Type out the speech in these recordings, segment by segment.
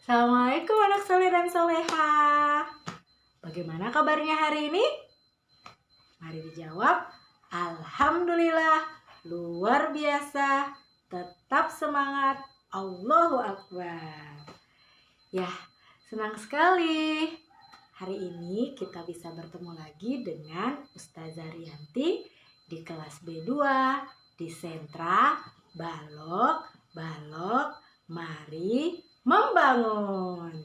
Assalamualaikum anak soleh dan soleha. Bagaimana kabarnya hari ini? Mari dijawab. Alhamdulillah, luar biasa, tetap semangat, Allahu Akbar. Ya, senang sekali. Hari ini kita bisa bertemu lagi dengan Ustazah Rianti di kelas B2 di sentra Balok, Mari Membangun.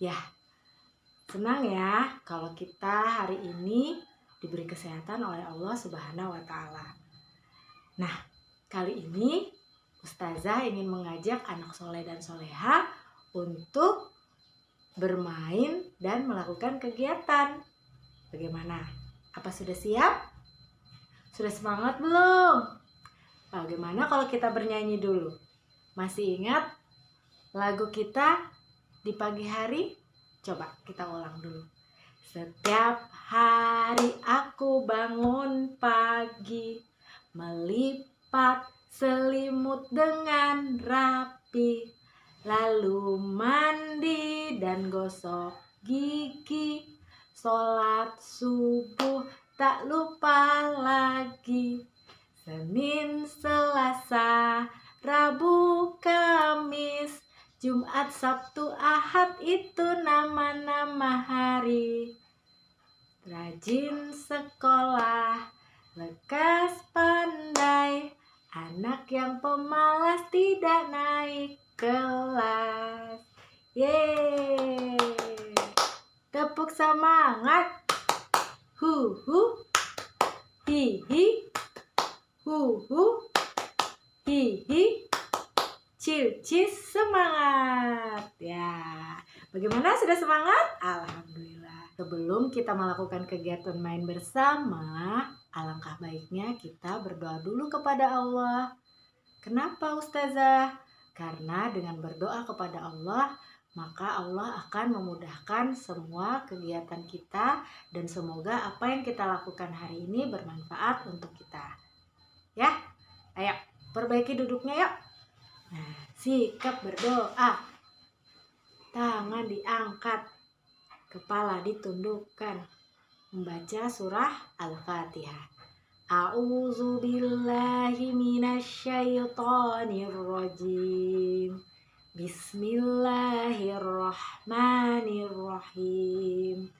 Ya, senang ya kalau kita hari ini diberi kesehatan oleh Allah Subhanahu wa Ta'ala. Nah, kali ini Ustazah ingin mengajak anak soleh dan soleha untuk bermain dan melakukan kegiatan. Bagaimana? Apa sudah siap? Sudah semangat belum? Bagaimana kalau kita bernyanyi dulu? Masih ingat lagu kita di pagi hari? Coba kita ulang dulu. Setiap hari aku bangun pagi, melipat selimut dengan rapi, lalu mandi dan gosok gigi, sholat subuh tak lupa lagi. Senin, Selasa, Rabu, Kamis, Jumat, Sabtu, Ahad itu nama-nama hari. Rajin sekolah, lekas pandai, anak yang pemalas tidak naik kelas. Yeay! Tepuk semangat. Hu hu, hi hi, hu hu, hi hi. Cil semangat ya. Bagaimana, sudah semangat? Alhamdulillah. Sebelum kita melakukan kegiatan main bersama, alangkah baiknya kita berdoa dulu kepada Allah. Kenapa Ustazah? Karena dengan berdoa kepada Allah, maka Allah akan memudahkan semua kegiatan kita, dan semoga apa yang kita lakukan hari ini bermanfaat untuk kita. Ya, ayo perbaiki duduknya yuk. Nah, sikap berdoa. Tangan diangkat, kepala ditundukkan, membaca surah Al-Fatihah. A'udzu billahi minasyaitonir rajim. Bismillahirrahmanirrahim.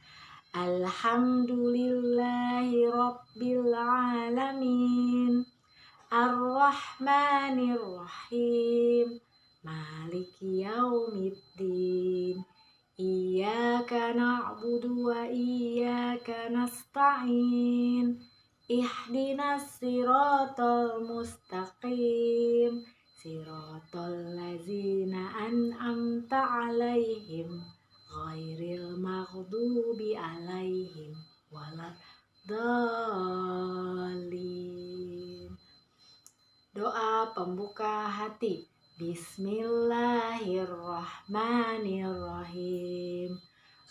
Alhamdulillahi rabbil alamin. Ar-Rahmanir-Rahim, Maliki Yaumiddin, Iyyaka na'budu wa iyyaka nasta'in, Ihdinas siratal mustaqim, Siratal ladzina an'amta 'alaihim, ghairil maghdubi 'alaihim waladdallin. Doa pembuka hati. Bismillahirrahmanirrahim.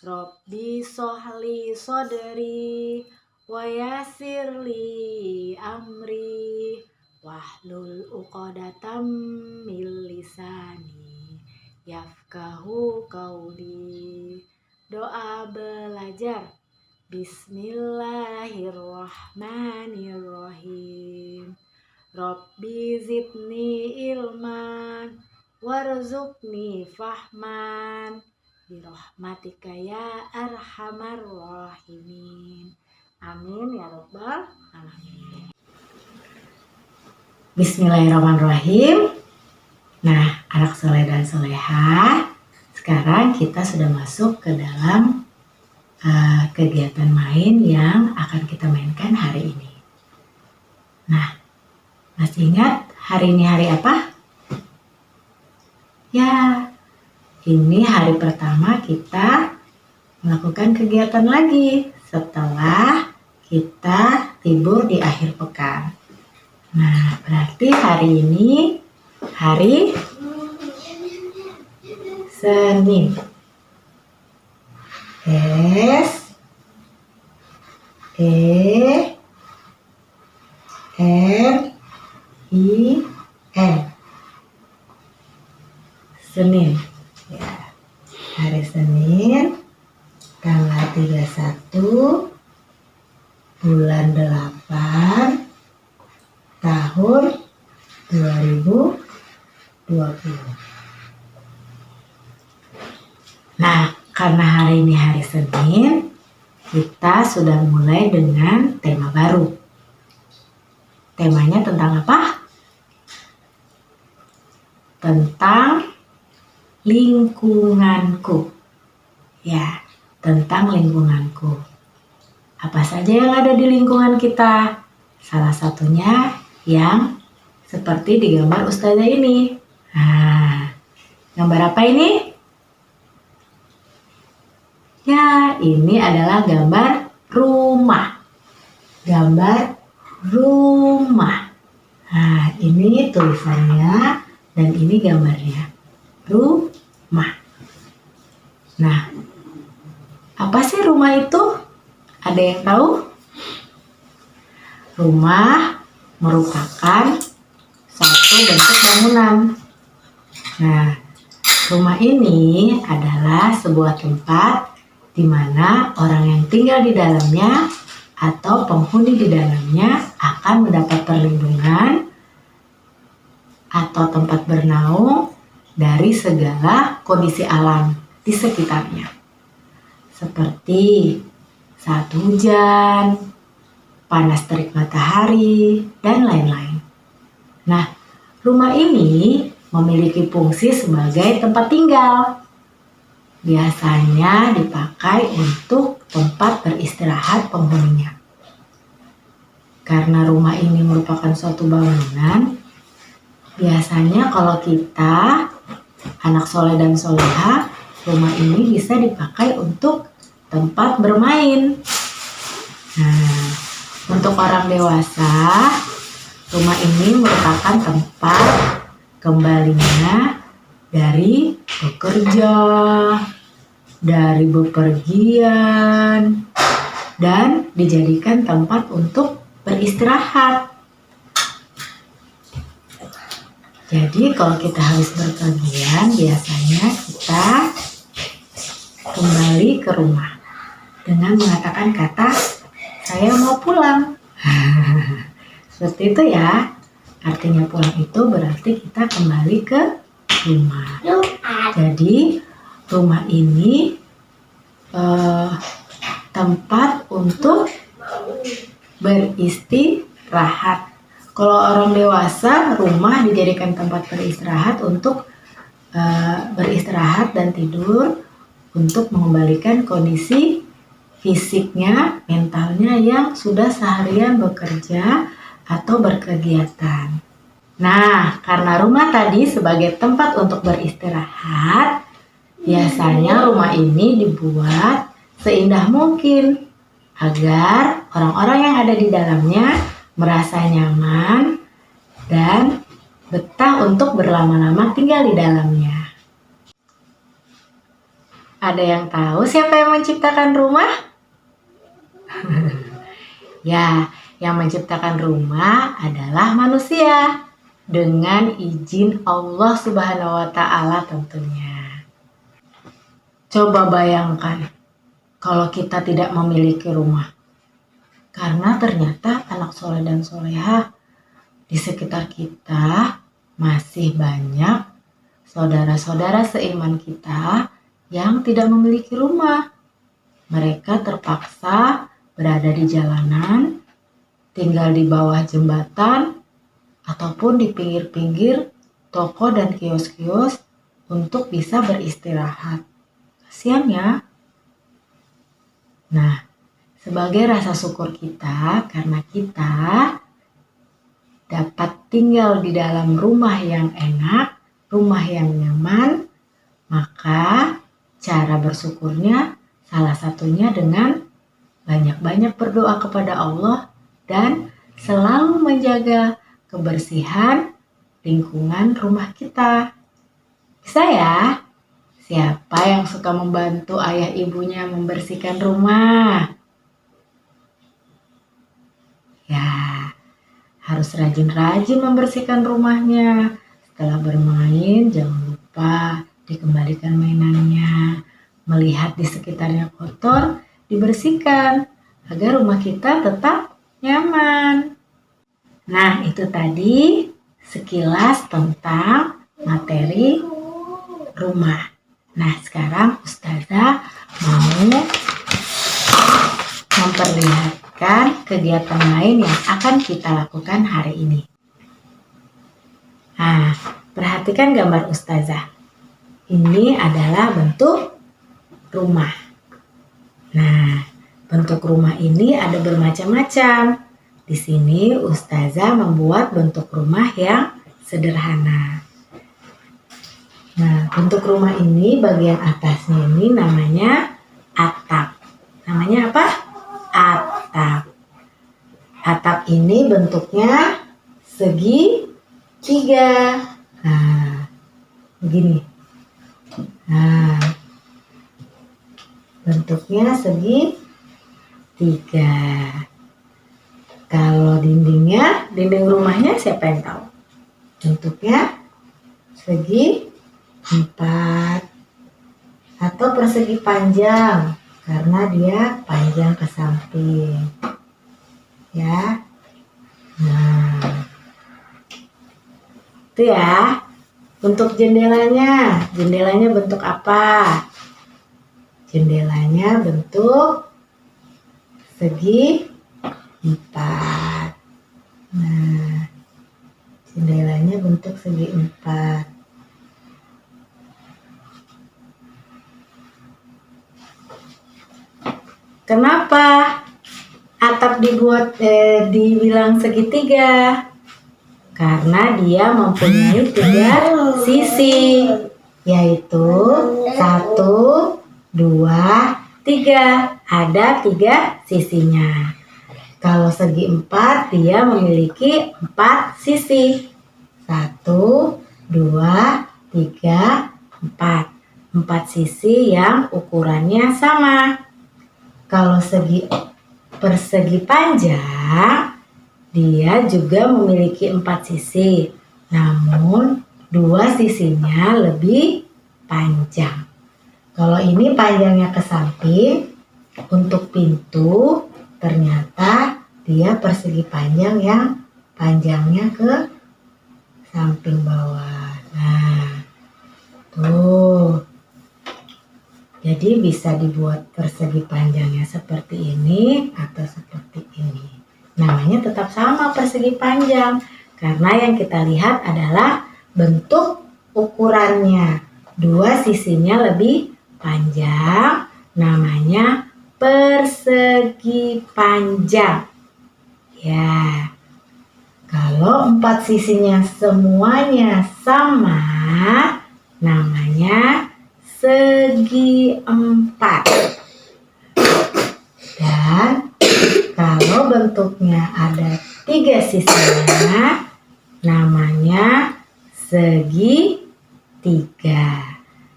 Rabbi sohli sodri wa yassirli amri wahlul uqdatam min lisani yafqahu qawli. Doa belajar. Bismillahirrahmanirrahim. Rabbi zidni ilman warzuqni fahman birahmatika ya arhamar rahimin. Amin ya rabbal alamin. Bismillahirrahmanirrahim. Nah, anak soleh dan soleha, sekarang kita sudah masuk ke dalam kegiatan main yang akan kita mainkan hari ini. Nah, masih ingat hari ini hari apa? Ya, ini hari pertama kita melakukan kegiatan lagi setelah kita libur di akhir pekan. Nah, berarti hari ini hari Senin. S-E-N-I-N. Senin. hari Senin, tanggal 31, bulan 8, tahun 2020. Nah, karena hari ini hari Senin, kita sudah mulai dengan tema baru. Temanya tentang apa? Tentang lingkunganku. Ya, tentang lingkunganku. Apa saja yang ada di lingkungan kita? Salah satunya yang seperti di gambar Ustazah ini. Nah, gambar apa ini? Ya, ini adalah gambar rumah. Gambar rumah. Nah, ini tulisannya dan ini gambarnya. Rumah. Nah, apa sih rumah itu? Ada yang tahu? Rumah merupakan suatu bentuk bangunan. Nah, rumah ini adalah sebuah tempat di mana orang yang tinggal di dalamnya atau penghuni di dalamnya akan mendapat perlindungan atau tempat bernaung dari segala kondisi alam di sekitarnya. Seperti saat hujan, panas terik matahari, dan lain-lain. Nah, rumah ini memiliki fungsi sebagai tempat tinggal. Biasanya dipakai untuk tempat beristirahat penghuninya. Karena rumah ini merupakan suatu bangunan, biasanya kalau kita anak soleh dan soleha, rumah ini bisa dipakai untuk tempat bermain. Nah, untuk orang dewasa, rumah ini merupakan tempat kembalinya dari bekerja, dari bepergian, dan dijadikan tempat untuk beristirahat. Jadi kalau kita habis bepergian, biasanya kita kembali ke rumah dengan mengatakan kata, saya mau pulang. Seperti itu ya. Artinya pulang itu berarti kita kembali ke rumah. Jadi rumah ini tempat untuk beristirahat. Kalau orang dewasa, rumah dijadikan tempat beristirahat untuk beristirahat dan tidur untuk mengembalikan kondisi fisiknya, mentalnya yang sudah seharian bekerja atau berkegiatan. Nah, karena rumah tadi sebagai tempat untuk beristirahat, biasanya rumah ini dibuat seindah mungkin agar orang-orang yang ada di dalamnya merasa nyaman dan betah untuk berlama-lama tinggal di dalamnya. Ada yang tahu siapa yang menciptakan rumah? Ya, yang menciptakan rumah adalah manusia dengan izin Allah Subhanahu wa Ta'ala tentunya. Coba bayangkan kalau kita tidak memiliki rumah. Karena ternyata anak soleh dan soleha di sekitar kita masih banyak saudara-saudara seiman kita yang tidak memiliki rumah. Mereka terpaksa berada di jalanan, tinggal di bawah jembatan, ataupun di pinggir-pinggir toko dan kios-kios untuk bisa beristirahat. Kasian ya. Nah, sebagai rasa syukur kita karena kita dapat tinggal di dalam rumah yang enak, rumah yang nyaman, maka cara bersyukurnya salah satunya dengan banyak-banyak berdoa kepada Allah dan selalu menjaga kebersihan lingkungan rumah kita. Bisa ya? Siapa yang suka membantu ayah ibunya membersihkan rumah? Ya, harus rajin-rajin membersihkan rumahnya. Setelah bermain, jangan lupa dikembalikan mainannya. melihat di sekitarnya kotor, dibersihkan agar rumah kita tetap nyaman. Nah, itu tadi sekilas tentang materi rumah. Nah, sekarang Ustazah mau memperlihatkan kegiatan lain yang akan kita lakukan hari ini. Nah, perhatikan gambar Ustazah. Ini adalah bentuk rumah. Nah, bentuk rumah ini ada bermacam-macam. Di sini Ustazah membuat bentuk rumah yang sederhana. Nah, bentuk rumah ini bagian atasnya ini namanya atap. Namanya apa? Atap. Atap ini bentuknya segitiga. Nah, begini. Nah, bentuknya segitiga. Kalau dinding rumahnya siapa yang tahu? Bentuknya segi empat atau persegi panjang karena dia panjang ke samping. Ya. Nah, itu ya. Untuk jendelanya bentuk apa? Jendelanya bentuk segi empat. Nah, jendelanya bentuk segi empat. Kenapa atap dibilang segitiga? Karena dia mempunyai 3 sisi, yaitu 1, 2, 3. Ada 3 sisinya. Kalau segi 4 dia memiliki 4 sisi. 1, 2, 3, 4. 4 sisi yang ukurannya sama. Kalau persegi panjang, dia juga memiliki 4 sisi. Namun 2 sisinya lebih panjang. Kalau ini panjangnya ke samping, untuk pintu ternyata dia persegi panjang yang panjangnya ke samping bawah. Nah, tuh. Jadi bisa dibuat persegi panjangnya seperti ini atau seperti ini. Namanya tetap sama persegi panjang. Karena yang kita lihat adalah bentuk ukurannya. 2 sisinya lebih panjang. Namanya persegi panjang. Ya, kalau 4 sisinya semuanya sama, namanya segi empat. Dan kalau bentuknya ada 3 sisinya, namanya segitiga.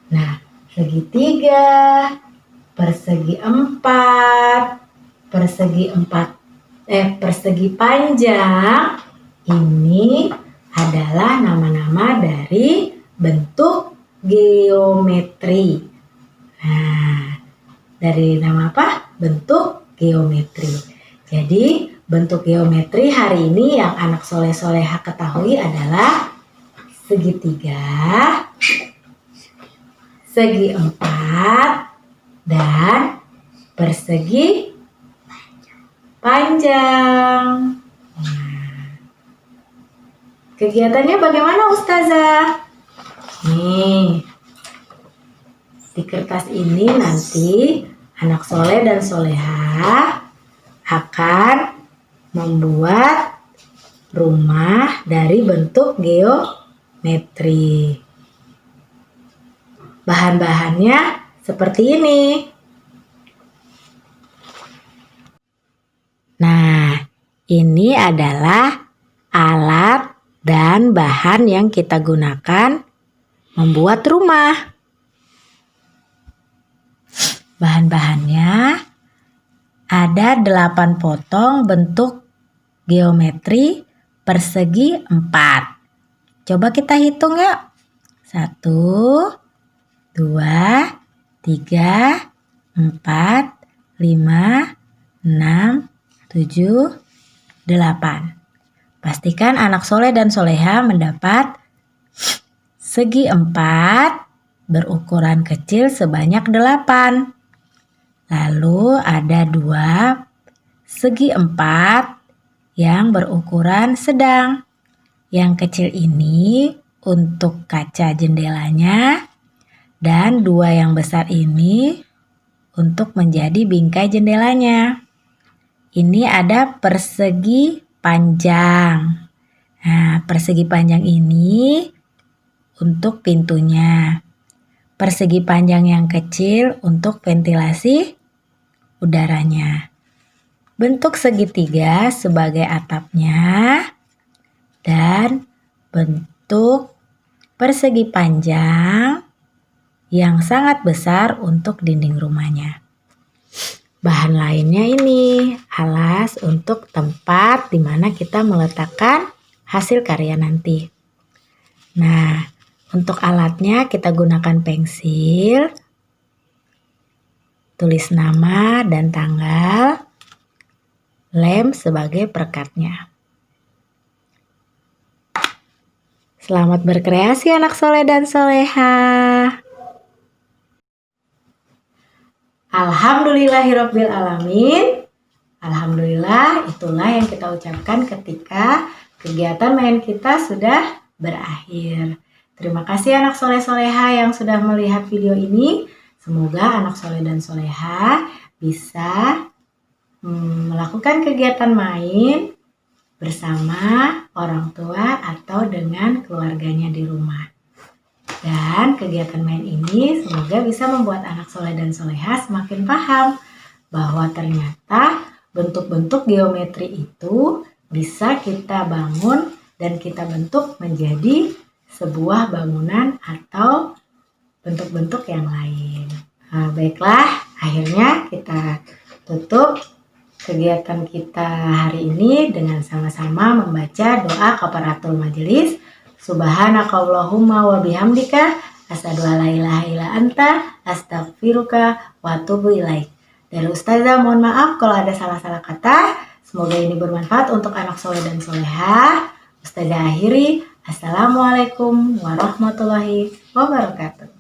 Nah, segitiga, persegi empat, persegi panjang, ini adalah nama-nama dari bentuk geometri. Nah, dari nama apa? Bentuk geometri. Jadi, bentuk geometri hari ini yang anak soleh-soleha ketahui adalah segitiga, segi empat, dan persegi panjang. Nah, kegiatannya bagaimana Ustazah? Nih, di kertas ini nanti anak soleh dan soleha akan membuat rumah dari bentuk geometri. Bahan-bahannya seperti ini. Nah, ini adalah alat dan bahan yang kita gunakan membuat rumah. Bahan-bahannya ada 8 potong bentuk geometri persegi 4. Coba kita hitung yuk. 1, 2, 3, 3, 4, 5, 6, 7, 8. Pastikan anak soleh dan soleha mendapat segi 4 berukuran kecil sebanyak 8. Lalu ada 2 segi 4 yang berukuran sedang. Yang kecil ini untuk kaca jendelanya dan 2 yang besar ini untuk menjadi bingkai jendelanya. Ini ada persegi panjang. Nah, persegi panjang ini untuk pintunya. Persegi panjang yang kecil untuk ventilasi udaranya. Bentuk segitiga sebagai atapnya dan bentuk persegi panjang yang sangat besar untuk dinding rumahnya. Bahan lainnya ini alas untuk tempat di mana kita meletakkan hasil karya nanti. Nah, untuk alatnya kita gunakan pensil, tulis nama dan tanggal, lem sebagai perekatnya. Selamat berkreasi anak soleh dan soleha. Alhamdulillahirabbil alamin. Alhamdulillah, itulah yang kita ucapkan ketika kegiatan main kita sudah berakhir. Terima kasih anak soleh soleha yang sudah melihat video ini. Semoga anak soleh dan soleha bisa melakukan kegiatan main bersama orang tua atau dengan keluarganya di rumah. Dan kegiatan main ini semoga bisa membuat anak soleh dan soleha semakin paham bahwa ternyata bentuk-bentuk geometri itu bisa kita bangun dan kita bentuk menjadi sebuah bangunan atau bentuk-bentuk yang lain. Nah, baiklah, akhirnya kita tutup kegiatan kita hari ini dengan sama-sama membaca doa kafaratul majelis. Subhanakallahumma wa bihamdika asyhadu an la ilaha illa anta astaghfiruka wa atubu ilaik. Dari Ustazah mohon maaf kalau ada salah-salah kata. Semoga ini bermanfaat untuk anak soleh dan soleha. Ustazah akhiri. Assalamualaikum warahmatullahi wabarakatuh.